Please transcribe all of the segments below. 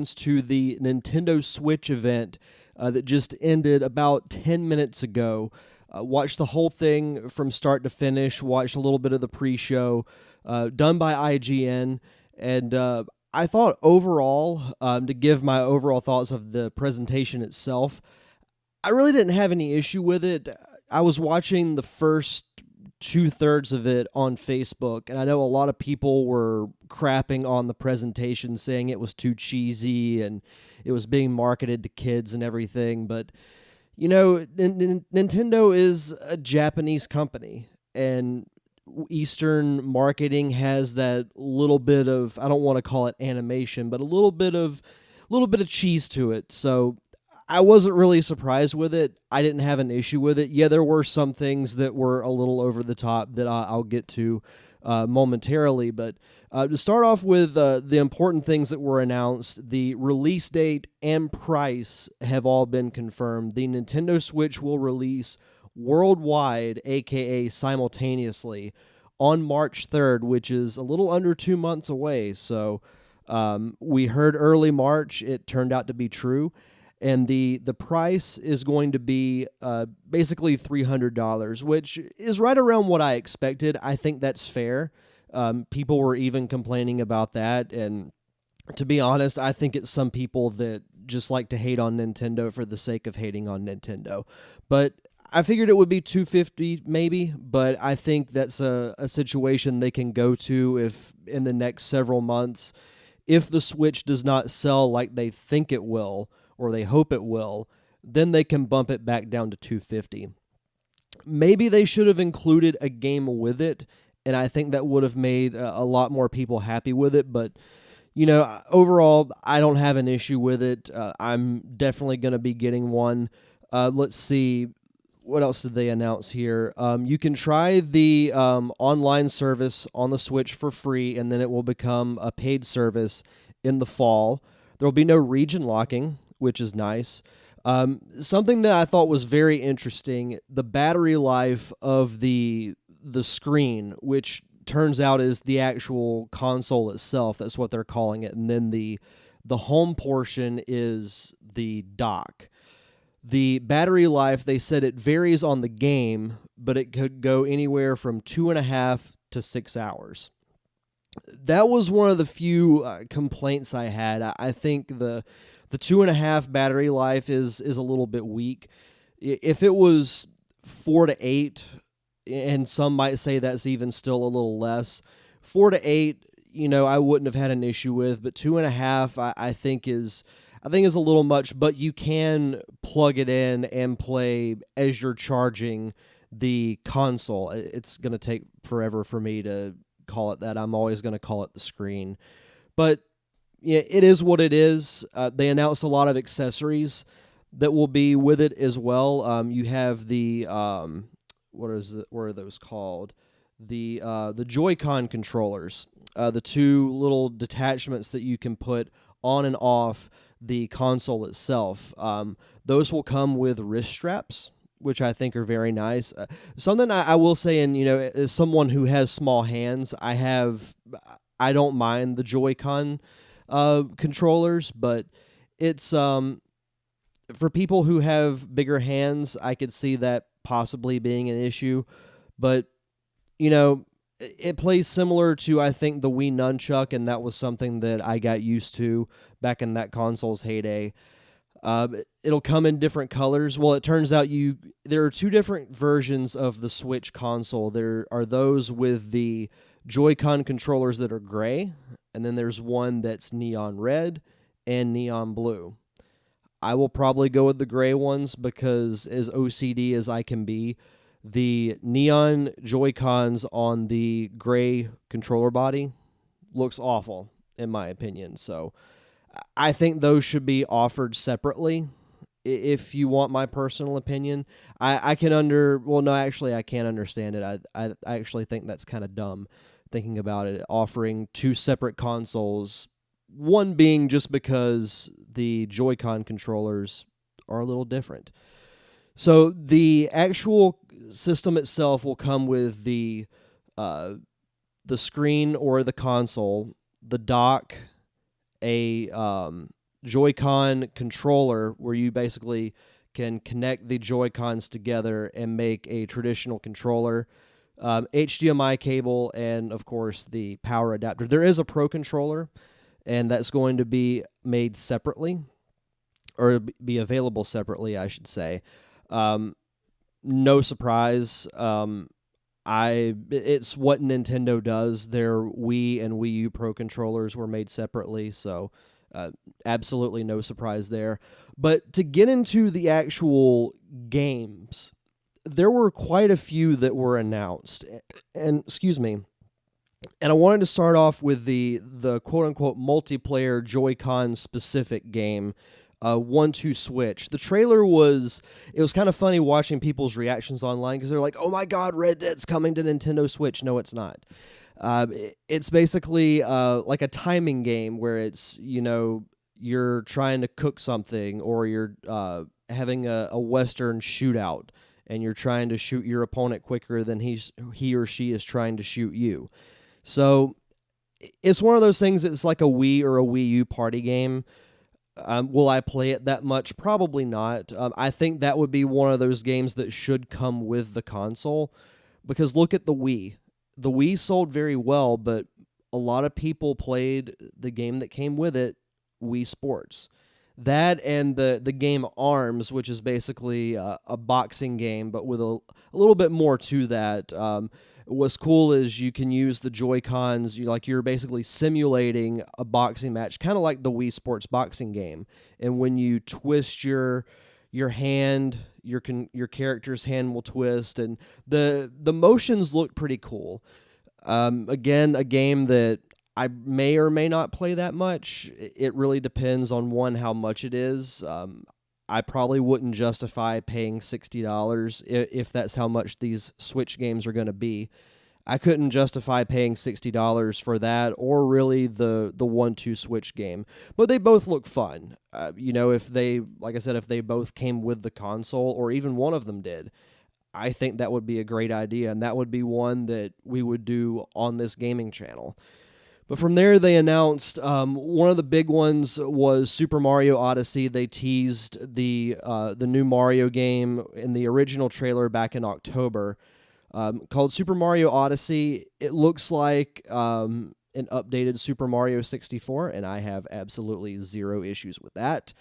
to the Nintendo Switch event that just ended about 10 minutes ago. Watched the whole thing from start to finish, watched a little bit of the pre-show done by IGN, and I thought overall, to give my overall thoughts of the presentation itself, I really didn't have any issue with it. I was watching the first two-thirds of it on Facebook, and I know a lot of people were crapping on the presentation, saying it was too cheesy and it was being marketed to kids and everything. But, you know, Nintendo is a Japanese company, and Eastern marketing has that little bit of, I don't want to call it animation, but a little bit of cheese to it. So I wasn't really surprised with it. I didn't have an issue with it. Yeah, there were some things that were a little over the top that I'll get to momentarily. But to start off with the important things that were announced, the release date and price have all been confirmed. The Nintendo Switch will release worldwide, aka simultaneously, on March 3rd, which is a little under 2 months away. So we heard early March. It turned out to be true. And the price is going to be basically $300, which is right around what I expected. I think that's fair. People were even complaining about that. And to be honest, I think it's some people that just like to hate on Nintendo for the sake of hating on Nintendo. But I figured it would be $250 maybe, but I think that's a situation they can go to if in the next several months, if the Switch does not sell like they think it will, or they hope it will, then they can bump it back down to $250. Maybe they should have included a game with it, and I think that would have made a lot more people happy with it. But, you know, overall, I don't have an issue with it. I'm definitely going to be getting one. Let's see. What else did they announce here? You can try the online service on the Switch for free, and then it will become a paid service in the fall. There will be no region locking, which is nice. Something that I thought was very interesting, the battery life of the screen, which turns out is the actual console itself. That's what they're calling it. And then the home portion is the dock. The battery life, they said it varies on the game, but it could go anywhere from 2.5 to 6 hours. That was one of the few complaints I had. I think the 2.5 battery life is a little bit weak. If it was 4 to 8, and some might say that's even still a little less, 4 to 8, you know, I wouldn't have had an issue with. But 2.5, I think is a little much. But you can plug it in and play as you're charging the console. It's going to take forever for me to call it that. I'm always going to call it the screen. But yeah, it is what it is. They announced a lot of accessories that will be with it as well. You have the what are those called? The Joy-Con controllers, the two little detachments that you can put on and off the console itself. Those will come with wrist straps, which I think are very nice. Something I will say, and you know, as someone who has small hands, I don't mind the Joy-Con controllers, but it's for people who have bigger hands, I could see that possibly being an issue. But you know, it plays similar to, I think, the Wii Nunchuck, and that was something that I got used to back in that console's heyday. It'll come in different colors. Well, it turns out there are two different versions of the Switch console. There are those with the Joy-Con controllers that are gray, and then there's one that's neon red and neon blue. I will probably go with the gray ones because, as OCD as I can be, the neon Joy-Cons on the gray controller body looks awful, in my opinion. So I think those should be offered separately. If you want my personal opinion, I can't understand it. I actually think that's kind of dumb, thinking about it, offering two separate consoles, one being just because the Joy-Con controllers are a little different. So the actual system itself will come with the screen or the console, the dock, a Joy-Con controller where you basically can connect the Joy-Cons together and make a traditional controller. HDMI cable, and of course the power adapter. There is a Pro controller, and that's going to be made separately, or be available separately, I should say. No surprise. It's what Nintendo does. Their Wii and Wii U Pro controllers were made separately, so absolutely no surprise there. But to get into the actual games, there were quite a few that were announced, and excuse me. And I wanted to start off with the quote unquote multiplayer Joy-Con specific game, 1-2 Switch. The trailer was kind of funny watching people's reactions online because they're like, "Oh my God, Red Dead's coming to Nintendo Switch." No, it's not. It's basically like a timing game where it's, you're trying to cook something, or you're having a Western shootout, and you're trying to shoot your opponent quicker than he or she is trying to shoot you. So it's one of those things that's like a Wii or a Wii U party game. Will I play it that much? Probably not. I think that would be one of those games that should come with the console, because look at the Wii. The Wii sold very well, but a lot of people played the game that came with it, Wii Sports. That and the game ARMS, which is basically a boxing game, but with a little bit more to that. What's cool is you can use the Joy-Cons. You're basically simulating a boxing match, kind of like the Wii Sports boxing game. And when you twist your hand, your character's hand will twist, and the motions look pretty cool. Again, a game that I may or may not play that much. It really depends on, one, how much it is. I probably wouldn't justify paying $60 if that's how much these Switch games are going to be. I couldn't justify paying $60 for that, or really the 1-2 Switch game. But they both look fun. If they, like I said, if they both came with the console, or even one of them did, I think that would be a great idea, and that would be one that we would do on this gaming channel. But from there, they announced one of the big ones was Super Mario Odyssey. They teased the new Mario game in the original trailer back in October, called Super Mario Odyssey. It looks like an updated Super Mario 64, and I have absolutely zero issues with that.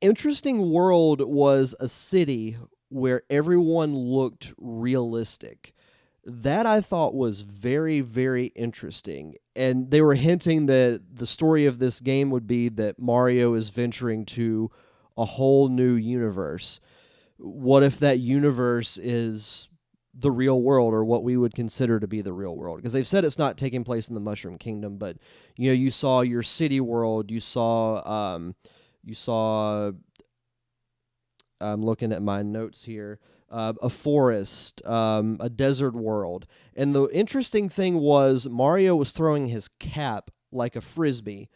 Interesting World was a city where everyone looked realistic. That I thought was very, very interesting. And they were hinting that the story of this game would be that Mario is venturing to a whole new universe. What if that universe is the real world, or what we would consider to be the real world? Because they've said it's not taking place in the Mushroom Kingdom, but you saw your city world, you saw I'm looking at my notes here. A forest, a desert world. And the interesting thing was Mario was throwing his cap like a frisbee,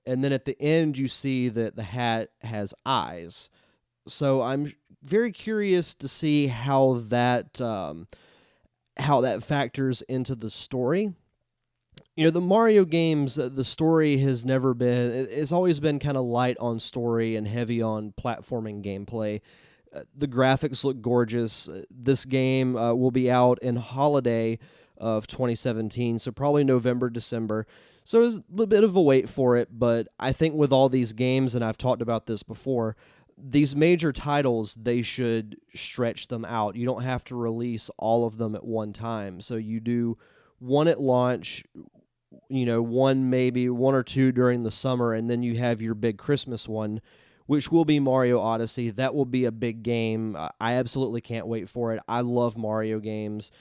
and then at the end you see that the hat has eyes. So I'm very curious to see how that factors into the story. The Mario games, the story has never been, it's always been kind of light on story and heavy on platforming gameplay. The graphics look gorgeous. This game will be out in holiday of 2017, so probably November, December. So there's a bit of a wait for it, but I think with all these games, and I've talked about this before, these major titles, they should stretch them out. You don't have to release all of them at one time. So you do one at launch, maybe one or two during the summer, and then you have your big Christmas one, which will be Mario Odyssey. That will be a big game. I absolutely can't wait for it. I love Mario games.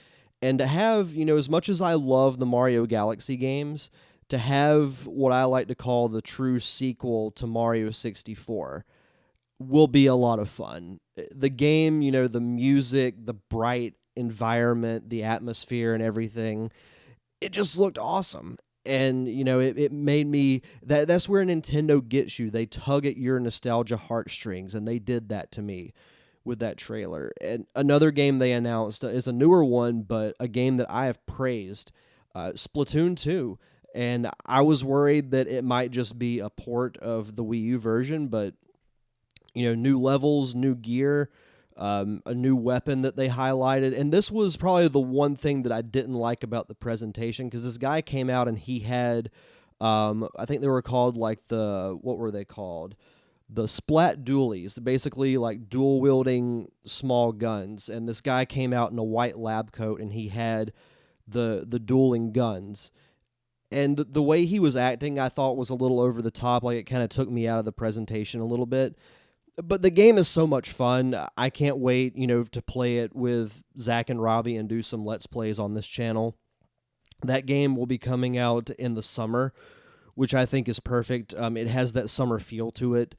And to have, as much as I love the Mario Galaxy games, to have what I like to call the true sequel to Mario 64 will be a lot of fun. The game, the music, the bright environment, the atmosphere and everything, it just looked awesome. And, it made me, that's where Nintendo gets you. They tug at your nostalgia heartstrings, and they did that to me with that trailer. And another game they announced is a newer one, but a game that I have praised, Splatoon 2. And I was worried that it might just be a port of the Wii U version, but new levels, new gear, a new weapon that they highlighted. And this was probably the one thing that I didn't like about the presentation, because this guy came out and he had, I think they were called like what were they called? The Splat Dualies, basically like dual wielding small guns. And this guy came out in a white lab coat and he had the dueling guns. And the way he was acting, I thought was a little over the top. Like, it kind of took me out of the presentation a little bit. But the game is so much fun. I can't wait, to play it with Zach and Robbie and do some Let's Plays on this channel. That game will be coming out in the summer, which I think is perfect. It has that summer feel to it.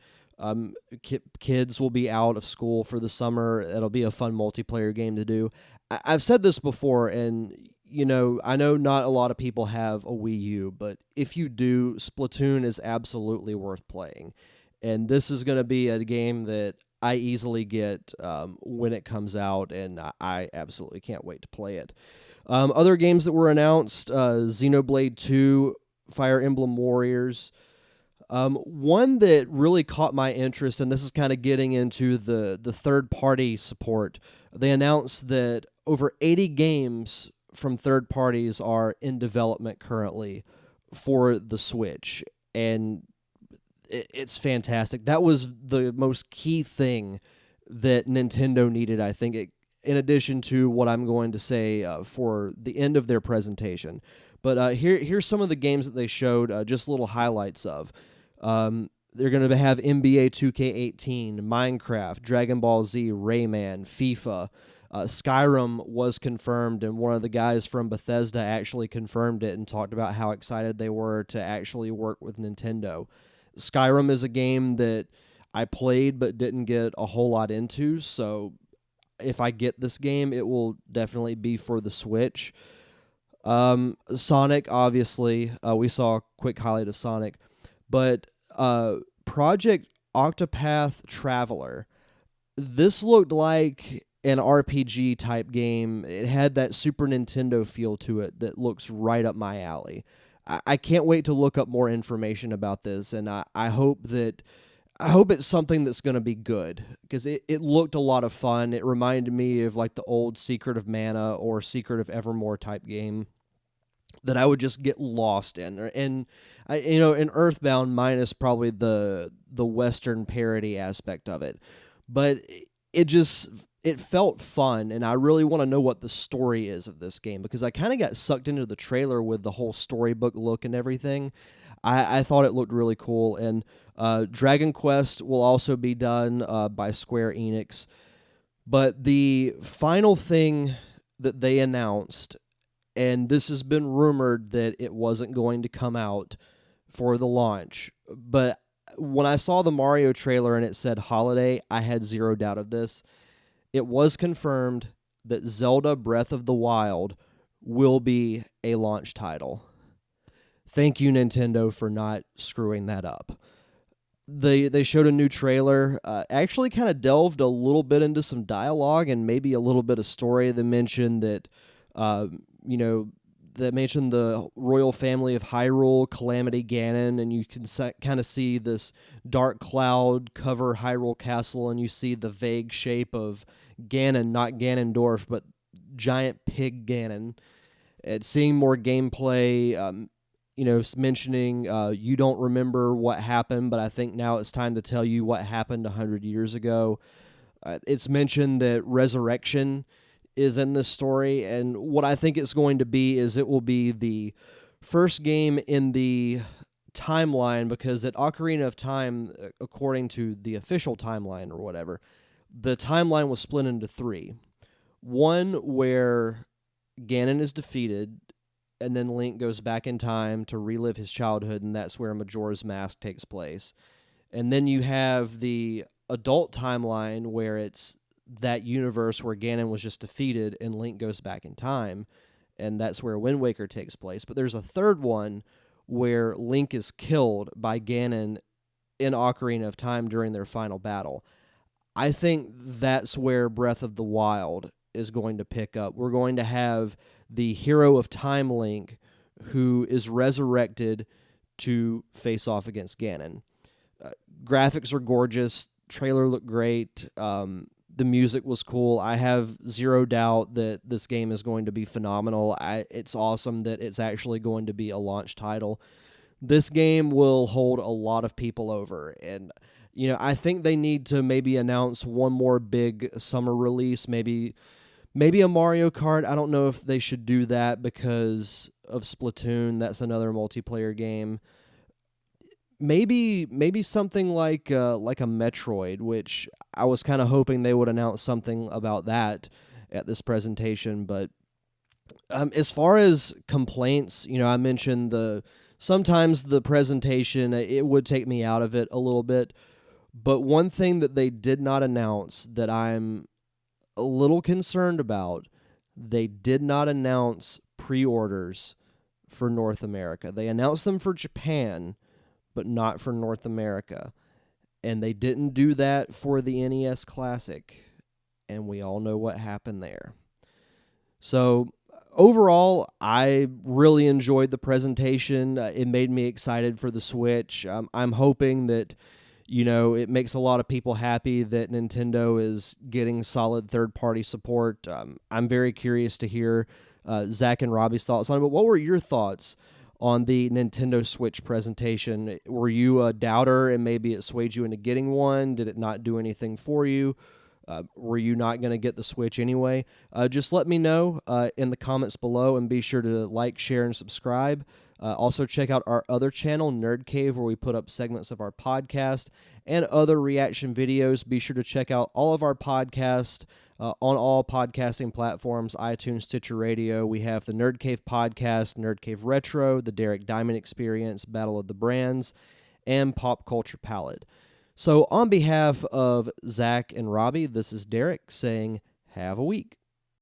Kids will be out of school for the summer. It'll be a fun multiplayer game to do. I've said this before, and I know not a lot of people have a Wii U, but if you do, Splatoon is absolutely worth playing. And this is going to be a game that I easily get when it comes out, and I absolutely can't wait to play it. Other games that were announced, Xenoblade 2, Fire Emblem Warriors. One that really caught my interest, and this is kind of getting into the third-party support. They announced that over 80 games from third parties are in development currently for the Switch, and it's fantastic. That was the most key thing that Nintendo needed, I think, in addition to what I'm going to say for the end of their presentation. But here's some of the games that they showed, just little highlights of. They're going to have NBA 2K18, Minecraft, Dragon Ball Z, Rayman, FIFA. Skyrim was confirmed, and one of the guys from Bethesda actually confirmed it and talked about how excited they were to actually work with Nintendo. Skyrim is a game that I played but didn't get a whole lot into, so if I get this game, it will definitely be for the Switch. Sonic, obviously, we saw a quick highlight of Sonic, but Project Octopath Traveler, this looked like an RPG type game. It had that Super Nintendo feel to it that looks right up my alley. I can't wait to look up more information about this, and I hope it's something that's going to be good, because it looked a lot of fun. It reminded me of like the old Secret of Mana or Secret of Evermore type game that I would just get lost in. And in Earthbound, minus probably the Western parody aspect of it, but it felt fun, and I really want to know what the story is of this game, because I kind of got sucked into the trailer with the whole storybook look and everything. I thought it looked really cool, and Dragon Quest will also be done by Square Enix. But the final thing that they announced, and this has been rumored that it wasn't going to come out for the launch, but when I saw the Mario trailer and it said holiday, I had zero doubt of this. It was confirmed that Zelda Breath of the Wild will be a launch title. Thank you, Nintendo, for not screwing that up. They showed a new trailer, actually kind of delved a little bit into some dialogue and maybe a little bit of story. They mentioned that, that mentioned the royal family of Hyrule, Calamity Ganon, and you can kind of see this dark cloud cover Hyrule Castle, and you see the vague shape of Ganon, not Ganondorf, but giant pig Ganon. And seeing more gameplay, mentioning you don't remember what happened, but I think now it's time to tell you what happened 100 years ago. It's mentioned that resurrection is in this story, and what I think it's going to be is it will be the first game in the timeline, because at Ocarina of Time, according to the official timeline or whatever, the timeline was split into three. One where Ganon is defeated, and then Link goes back in time to relive his childhood, and that's where Majora's Mask takes place. And then you have the adult timeline where it's that universe where Ganon was just defeated and Link goes back in time, and that's where Wind Waker takes place. But there's a third one where Link is killed by Ganon in Ocarina of Time during their final battle. I think that's where Breath of the Wild is going to pick up. We're going to have the Hero of Time Link who is resurrected to face off against Ganon. Graphics are gorgeous. Trailer looked great. The music was cool. I have zero doubt that this game is going to be phenomenal. It's awesome that it's actually going to be a launch title. This game will hold a lot of people over, and I think they need to maybe announce one more big summer release, maybe a Mario Kart. I don't know if they should do that because of Splatoon. That's another multiplayer game. Maybe something like a Metroid, which I was kind of hoping they would announce something about that at this presentation. But as far as complaints, I mentioned sometimes the presentation, it would take me out of it a little bit. But one thing that they did not announce that I'm a little concerned about, they did not announce pre-orders for North America. They announced them for Japan, but not for North America. And they didn't do that for the NES Classic. And we all know what happened there. So overall, I really enjoyed the presentation. It made me excited for the Switch. I'm hoping that, it makes a lot of people happy that Nintendo is getting solid third-party support. I'm very curious to hear Zach and Robbie's thoughts on it. But what were your thoughts on the Nintendo Switch presentation? Were you a doubter and maybe it swayed you into getting one? Did it not do anything for you? Were you not going to get the Switch anyway? Just let me know in the comments below, and be sure to like, share, and subscribe. Also, check out our other channel, Nerd Cave, where we put up segments of our podcast and other reaction videos. Be sure to check out all of our podcasts on all podcasting platforms, iTunes, Stitcher Radio. We have the Nerd Cave Podcast, Nerd Cave Retro, the Derek Diamond Experience, Battle of the Brands, and Pop Culture Palette. So on behalf of Zach and Robbie, this is Derek saying, have a week.